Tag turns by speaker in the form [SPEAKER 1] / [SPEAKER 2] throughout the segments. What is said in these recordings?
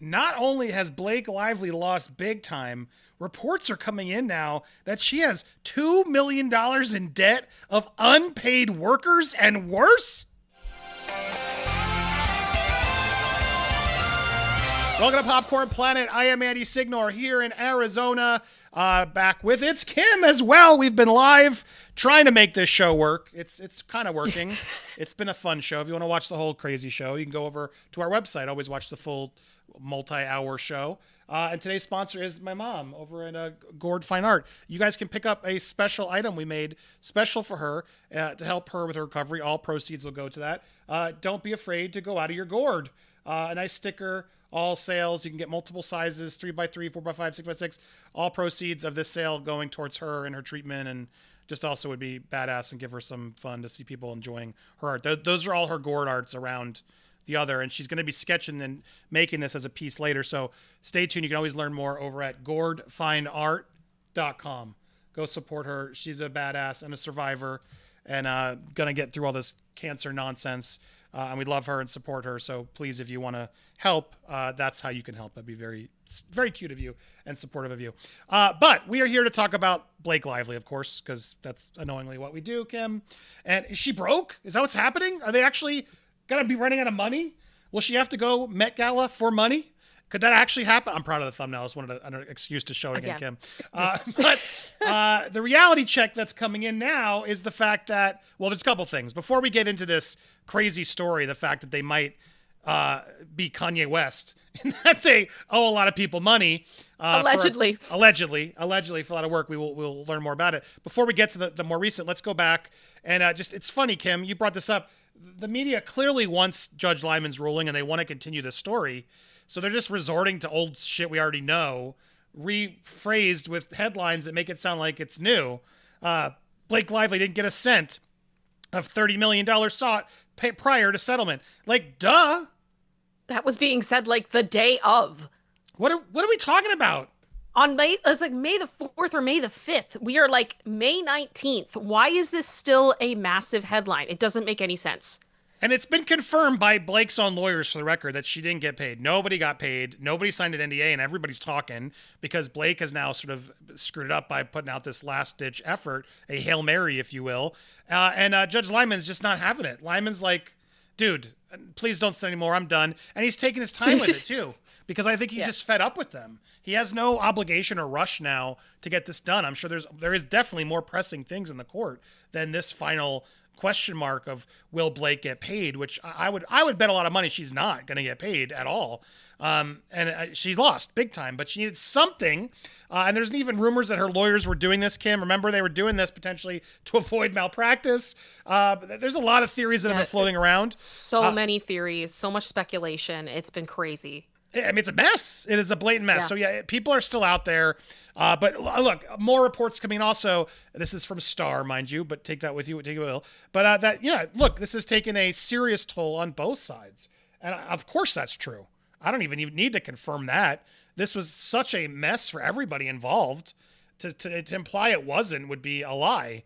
[SPEAKER 1] Not only has Blake Lively lost big time, reports are coming in now that she has $2 million in debt of unpaid workers and worse. Welcome to Popcorn Planet. I am Andy Signore here in Arizona, back with It's Kim as well. We've been live trying to make this show work. It's kind of working. It's been a fun show. If you want to watch the whole crazy show, you can go over to our website. Always watch the full multi-hour show. And today's sponsor is my mom over at Gourd Fine Art. You guys can pick up a special item we made special for her to help her with her recovery. All proceeds will go to that. Don't be afraid to go out of your gourd. A nice sticker. All sales. You can get multiple sizes, 3x3, 4x5, 6x6. All proceeds of this sale going towards her and her treatment, and just also would be badass and give her some fun to see people enjoying her art. Those are all her gourd arts around the other, and she's going to be sketching and making this as a piece later. So stay tuned. You can always learn more over at gourdfineart.com. Go support her. She's a badass and a survivor, and going to get through all this cancer nonsense. And we love her and support her. So please, if you want to help, that's how you can help. That'd be very, very cute of you and supportive of you. But we are here to talk about Blake Lively, of course, because that's annoyingly what we do, Kim. And is she broke? Is that what's happening? Are they actually going to be running out of money? Will she have to go Met Gala for money? Could that actually happen? I'm proud of the thumbnail. I just wanted an excuse to show it again, Kim. But the reality check that's coming in now is the fact that, well, there's a couple things. Before we get into this crazy story, the fact that they might be Kanye West in that they owe a lot of people money.
[SPEAKER 2] Allegedly.
[SPEAKER 1] Allegedly for a lot of work. We'll learn more about it. Before we get to the more recent, let's go back. And it's funny, Kim, you brought this up. The media clearly wants Judge Lyman's ruling and they want to continue the story. So they're just resorting to old shit we already know, rephrased with headlines that make it sound like it's new. Blake Lively didn't get a cent of $30 million sought prior to settlement. Like, duh.
[SPEAKER 2] That was being said like the day of.
[SPEAKER 1] What are we talking about?
[SPEAKER 2] On May, it was like May the 4th or May the 5th. We are like May 19th. Why is this still a massive headline? It doesn't make any sense.
[SPEAKER 1] And it's been confirmed by Blake's own lawyers, for the record, that she didn't get paid. Nobody got paid. Nobody signed an NDA, and everybody's talking because Blake has now sort of screwed it up by putting out this last-ditch effort, a Hail Mary, if you will. And Judge Lyman's just not having it. Lyman's like, dude, please don't say anymore. I'm done. And he's taking his time with it, too, because I think he's just fed up with them. He has no obligation or rush now to get this done. I'm sure there is definitely more pressing things in the court than this final question mark of will Blake get paid, which I would bet a lot of money she's not going to get paid at all. She lost big time, but she needed something. And there's even rumors that her lawyers were doing this, Kim. Remember, they were doing this potentially to avoid malpractice. There's a lot of theories that have been floating around.
[SPEAKER 2] So many theories, so much speculation. It's been crazy.
[SPEAKER 1] I mean, it's a mess. It is a blatant mess. So yeah, people are still out there. But look, more reports coming. Also, this is from Star, mind you, but take that with you, take it will. But look, this has taken a serious toll on both sides, and of course that's true. I don't even need to confirm that. This was such a mess for everybody involved. To imply it wasn't would be a lie.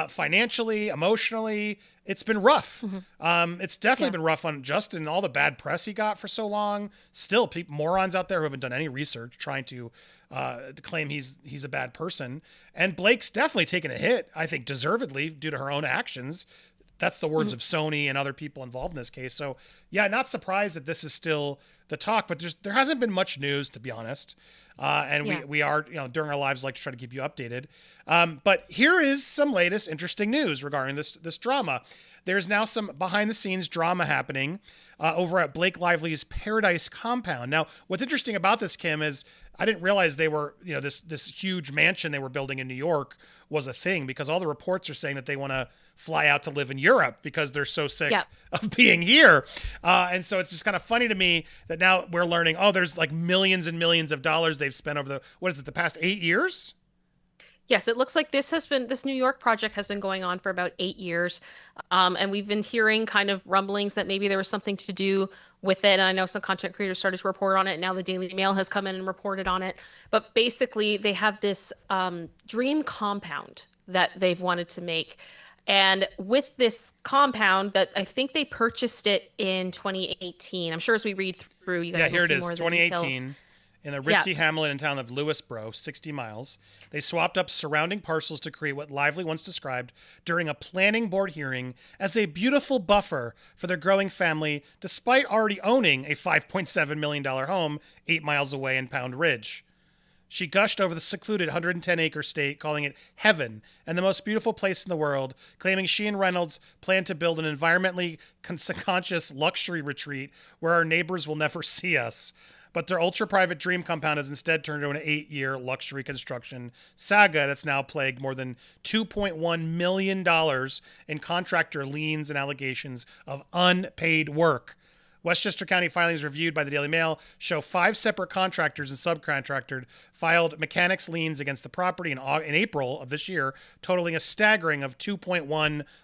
[SPEAKER 1] Financially, emotionally, it's been rough. Mm-hmm. It's definitely been rough on Justin, all the bad press he got for so long. Still, morons out there who haven't done any research trying to claim he's a bad person. And Blake's definitely taken a hit, I think deservedly, due to her own actions. That's the words of Sony and other people involved in this case. So yeah, not surprised that this is still the talk, but there hasn't been much news, to be honest. We are, during our lives, like to try to keep you updated. But here is some latest interesting news regarding this drama. There's now some behind the scenes drama happening over at Blake Lively's Paradise compound. Now, what's interesting about this, Kim, is I didn't realize they were, this huge mansion they were building in New York was a thing, because all the reports are saying that they want to fly out to live in Europe because they're so sick of being here. And so it's just kind of funny to me that now we're learning, there's like millions and millions of dollars they've spent over the past 8 years?
[SPEAKER 2] Yes, it looks like this New York project has been going on for about 8 years. And we've been hearing kind of rumblings that maybe there was something to do with it. And I know some content creators started to report on it. Now the Daily Mail has come in and reported on it. But basically, they have this dream compound that they've wanted to make. And with this compound that I think they purchased it in 2018, I'm sure as we read through. You
[SPEAKER 1] Yeah,
[SPEAKER 2] guys will
[SPEAKER 1] here it
[SPEAKER 2] see
[SPEAKER 1] is,
[SPEAKER 2] more of the details.
[SPEAKER 1] 2018. In the ritzy hamlet in town of Lewisboro, 60 miles, they swapped up surrounding parcels to create what Lively once described during a planning board hearing as a beautiful buffer for their growing family, despite already owning a $5.7 million home 8 miles away in Pound Ridge. She gushed over the secluded 110-acre state, calling it heaven and the most beautiful place in the world, claiming she and Reynolds plan to build an environmentally conscious luxury retreat where our neighbors will never see us. But their ultra-private dream compound has instead turned into an 8-year luxury construction saga that's now plagued more than $2.1 million in contractor liens and allegations of unpaid work. Westchester County filings reviewed by the Daily Mail show 5 separate contractors and subcontractors filed mechanics liens against the property in April of this year, totaling a staggering of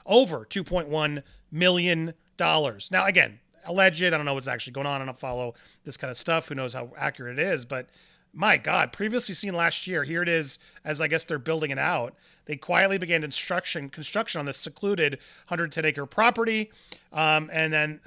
[SPEAKER 1] over $2.1 million. Now, again, alleged. I don't know what's actually going on. I don't follow this kind of stuff. Who knows how accurate it is? But my God, previously seen last year, here it is as I guess they're building it out. They quietly began construction on this secluded 110-acre property. And then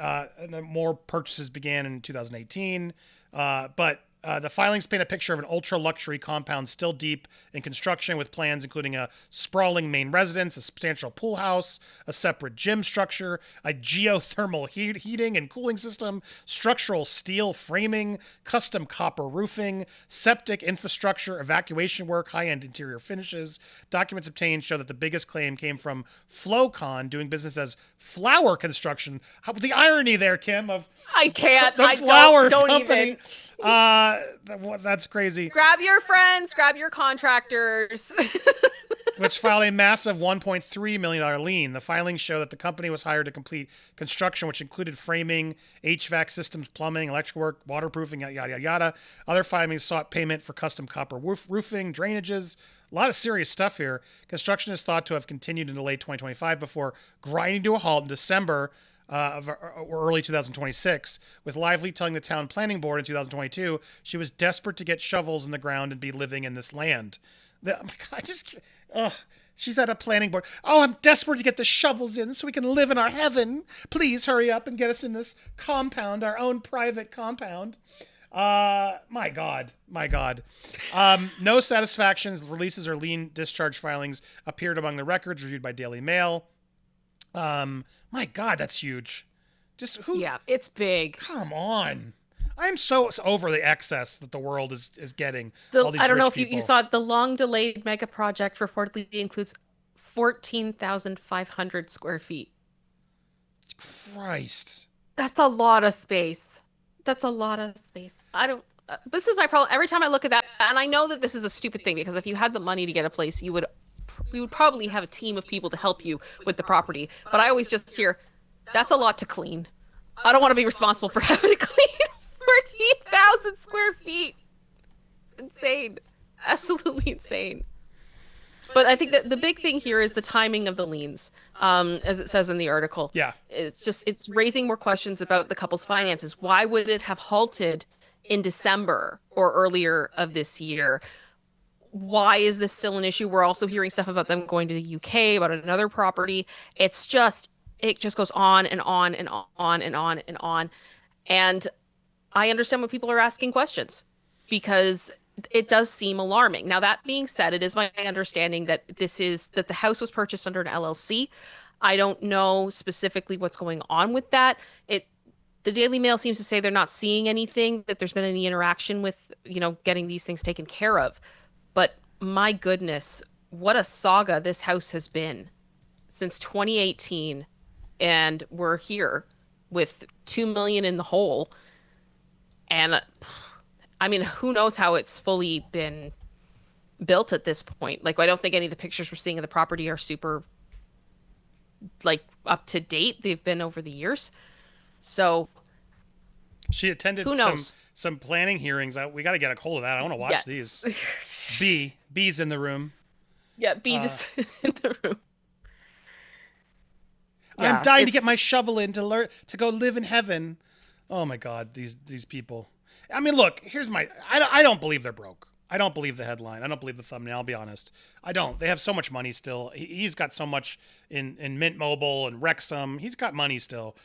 [SPEAKER 1] more purchases began in 2018. But the filings paint a picture of an ultra-luxury compound still deep in construction with plans including a sprawling main residence, a substantial pool house, a separate gym structure, a geothermal heating and cooling system, structural steel framing, custom copper roofing, septic infrastructure, evacuation work, high-end interior finishes. Documents obtained show that the biggest claim came from Flowcon, doing business as Flower Construction. The irony there, Kim, of
[SPEAKER 2] I can't.
[SPEAKER 1] the
[SPEAKER 2] I
[SPEAKER 1] flower
[SPEAKER 2] don't
[SPEAKER 1] company.
[SPEAKER 2] Even.
[SPEAKER 1] That's crazy.
[SPEAKER 2] Grab your friends, grab your contractors.
[SPEAKER 1] Which filed a massive $1.3 million lien. The filings show that the company was hired to complete construction, which included framing, HVAC systems, plumbing, electrical work, waterproofing, yada, yada, yada. Other filings sought payment for custom copper roofing, drainages. A lot of serious stuff here. Construction is thought to have continued into late 2025 before grinding to a halt in December or early 2026, with Lively telling the town planning board in 2022 she was desperate to get shovels in the ground and be living in this land. Oh my God, she's at a planning board. Oh, I'm desperate to get the shovels in so we can live in our heaven. Please hurry up and get us in this compound, our own private compound. My God. No satisfactions, releases, or lien discharge filings appeared among the records reviewed by Daily Mail. My God, that's huge. Just who?
[SPEAKER 2] Yeah, it's big.
[SPEAKER 1] Come on. I'm so over the excess that the world is getting.
[SPEAKER 2] I don't know if you saw it. The long-delayed mega project reportedly includes 14,500 square feet.
[SPEAKER 1] Christ.
[SPEAKER 2] That's a lot of space. This is my problem. Every time I look at that, and I know that this is a stupid thing because if you had the money to get a place, we would probably have a team of people to help you with the property. But I always just hear, that's a lot to clean. I don't want to be responsible for having to clean 14,000 square feet. Insane. Absolutely insane. But I think that the big thing here is the timing of the liens, as it says in the article.
[SPEAKER 1] Yeah.
[SPEAKER 2] It's raising more questions about the couple's finances. Why would it have halted in December or earlier of this year? Why is this still an issue? We're also hearing stuff about them going to the UK, about another property. It just goes on and on and on and on and on. And I understand when people are asking questions because it does seem alarming. Now, that being said, it is my understanding that that the house was purchased under an LLC. I don't know specifically what's going on with that. The Daily Mail seems to say they're not seeing anything, that there's been any interaction with, getting these things taken care of. But my goodness, what a saga this house has been since 2018. And we're here with $2 million in the hole. And I mean, who knows how it's fully been built at this point. Like, I don't think any of the pictures we're seeing of the property are super, up to date. They've been over the years. So
[SPEAKER 1] she attended some planning hearings. We got to get a hold of that. I want to watch these. B's in the room.
[SPEAKER 2] Yeah, B just in the room.
[SPEAKER 1] I'm dying to get my shovel in to go live in heaven. Oh my God, these people. I mean, look, here's I don't believe they're broke. I don't believe the headline. I don't believe the thumbnail. I'll be honest. I don't. They have so much money still. He's got so much in Mint Mobile and Wrexham. He's got money still.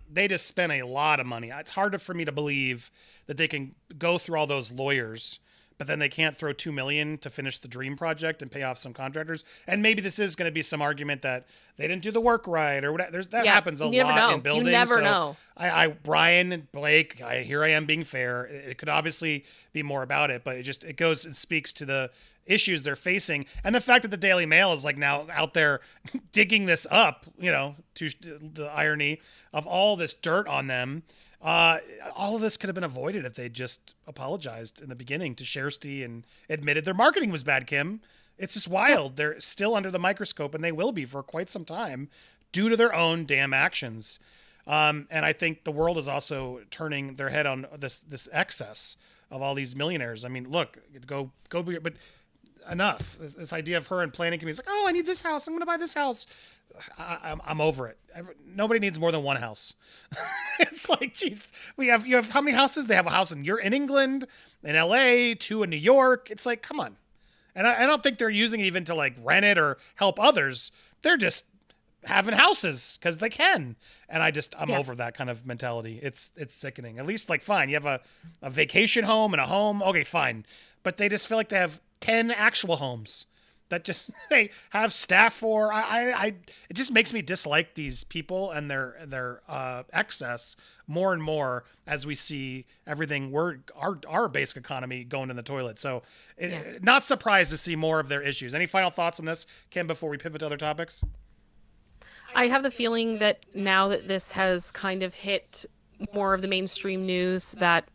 [SPEAKER 1] They just spent a lot of money. It's hard for me to believe that they can go through all those lawyers, but then they can't throw $2 million to finish the dream project and pay off some contractors. And maybe this is going to be some argument that they didn't do the work right or whatever. That happens a lot in building.
[SPEAKER 2] You never know.
[SPEAKER 1] Brian and Blake, here I am being fair. It could obviously be more about it, but it goes and speaks to the issues they're facing. And the fact that the Daily Mail is like now out there digging this up, to the irony of all this dirt on them. All of this could have been avoided if they just apologized in the beginning to Shersty and admitted their marketing was bad, Kim. It's just wild. They're still under the microscope, and they will be for quite some time due to their own damn actions. And I think the world is also turning their head on this excess of all these millionaires. I mean, look, go, but enough. This idea of her and planning committees, like, oh, I need this house. I'm going to buy this house. I'm over it. Nobody needs more than one house. It's like, geez, you have how many houses? They have a house in England, in LA, 2 in New York. It's like, come on. And I don't think they're using it even to like rent it or help others. They're just having houses because they can. And I'm over that kind of mentality. It's sickening. At least like, fine, you have a vacation home and a home. Okay, fine. But they just feel like they have 10 actual homes that just they have staff for. It just makes me dislike these people and their excess more and more as we see everything our basic economy going in the toilet. So not surprised to see more of their issues. Any final thoughts on this, Kim, before we pivot to other topics?
[SPEAKER 2] I have the feeling that now that this has kind of hit more of the mainstream news, that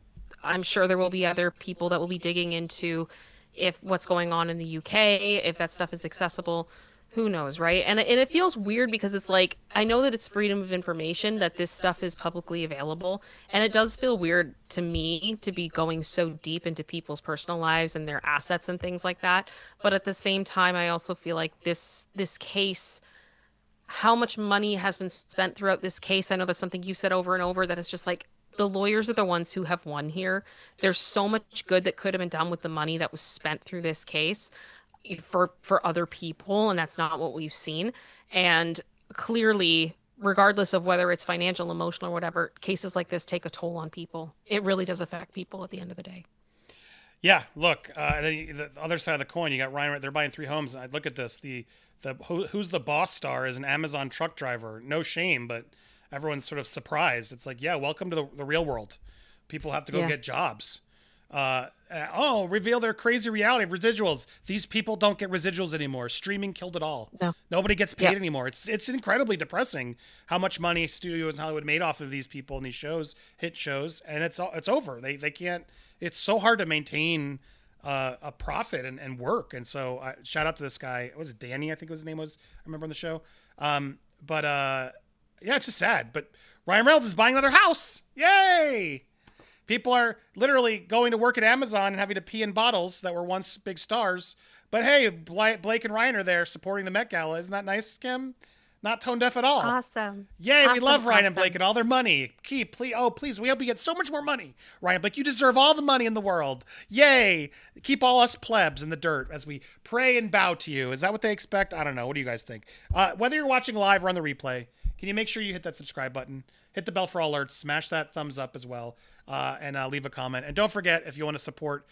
[SPEAKER 2] I'm sure there will be other people that will be digging into if what's going on in the UK, if that stuff is accessible, who knows, right? And it feels weird because it's like, I know that it's freedom of information, that this stuff is publicly available. And it does feel weird to me to be going so deep into people's personal lives and their assets and things like that. But at the same time, I also feel like this case, how much money has been spent throughout this case. I know that's something you said over and over, that it's just like, the lawyers are the ones who have won here. There's so much good that could have been done with the money that was spent through this case for other people, and that's not what we've seen. And clearly, regardless of whether it's financial, emotional, or whatever, cases like this take a toll on people. It really does affect people at the end of the day.
[SPEAKER 1] Yeah, look, and then the other side of the coin, you got Ryan. They're buying 3 homes. And I look at this. The who's the boss star is an Amazon truck driver. No shame, but everyone's sort of surprised. It's like, yeah, welcome to the real world. People have to go get jobs. Reveal their crazy reality of residuals. These people don't get residuals anymore. Streaming killed it all.
[SPEAKER 2] No.
[SPEAKER 1] Nobody gets paid anymore. It's incredibly depressing how much money studios in Hollywood made off of these people and these shows, hit shows, and it's over. They can't. It's so hard to maintain a profit and work. And so shout out to this guy. Was it Danny? I think his name was. I remember on the show. Yeah, it's just sad. But Ryan Reynolds is buying another house. Yay! People are literally going to work at Amazon and having to pee in bottles that were once big stars. But hey, Blake and Ryan are there supporting the Met Gala. Isn't that nice, Kim? Not tone deaf at all.
[SPEAKER 2] Awesome.
[SPEAKER 1] Yay, we love Ryan and Blake and all their money. Please, we hope we get so much more money. Ryan and Blake, you deserve all the money in the world. Yay. Keep all us plebs in the dirt as we pray and bow to you. Is that what they expect? I don't know. What do you guys think? Whether you're watching live or on the replay, can you make sure you hit that subscribe button, hit the bell for all alerts, smash that thumbs up as well, and leave a comment. And don't forget, if you want to support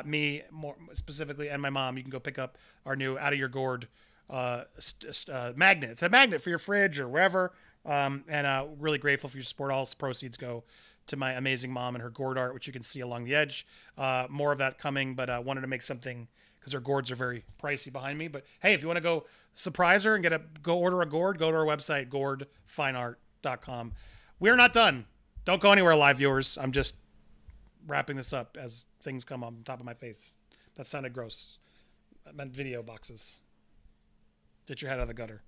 [SPEAKER 1] me more specifically and my mom, you can go pick up our new Out of Your Gourd magnet. It's a magnet for your fridge or wherever. Really grateful for your support. All proceeds go to my amazing mom and her gourd art, which you can see along the edge. More of that coming, but wanted to make something because her gourds are very pricey behind me. But hey, if you want to go surprise her and go order a gourd, go to our website, gourdfineart.com. We're not done. Don't go anywhere, live viewers. I'm just wrapping this up as things come on top of my face. That sounded gross. I meant video boxes. Get your head out of the gutter.